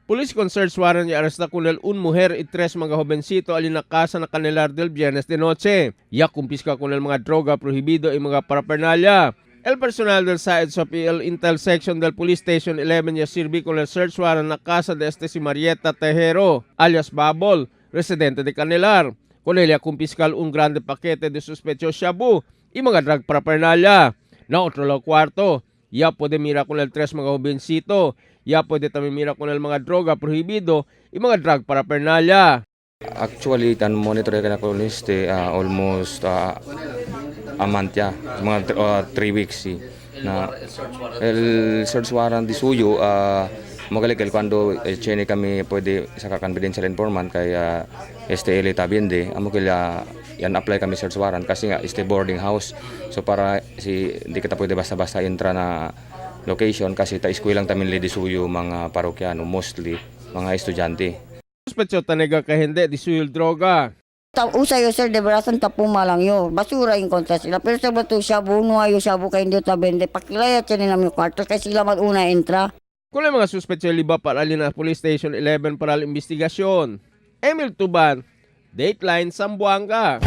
Pulis con search warrant y arresta con el un mujer y tres mga jovencito alin na casa na kanilar del Viernes de noche. Ya kumpiska con el mga droga prohibido y mga paraphernalia. El personal del SAED sa PL Intel Section del Police Station 11 ya sirvi con el search warrant na casa de si Marieta Tejero, alias Babol, residente de Canelar. Con ella kumpiskal un grande paquete de sospechosos shabu y mga drug paraphernalia. Na otro lo cuarto, ya puede mira con el tres mga jovencito. Ya puede también mira con el mga droga prohibido y mga drug paraphernalia. Actually, tan monitor ka na ko almost a month ya, mga 3 weeks sí. Na el search warrant di suyo magaling cuando tiene kami pwede sa confidential informant kay STL Tabiende amo kaya yan apply kami search warrant kasi nga boarding house, so para di kita pwede basta-basta entra na location kasi eskwela lang tamin di suyo mga parokyano, mostly mga estudyante. Sospecho tanega ka hindi di suyol droga. Usay yo sir, de berasan tapuma lang yo. Basura yung kontra sila. Pero sa bato siya, buno ayo siya bu kay hindi tabende. Pakilaya siya nila yung kwarto kay sila mag-una entra. Kung mga sospecho liba para alin na Police Station 11 para al investigasyon. Emil Tuban, Dateline Zamboanga.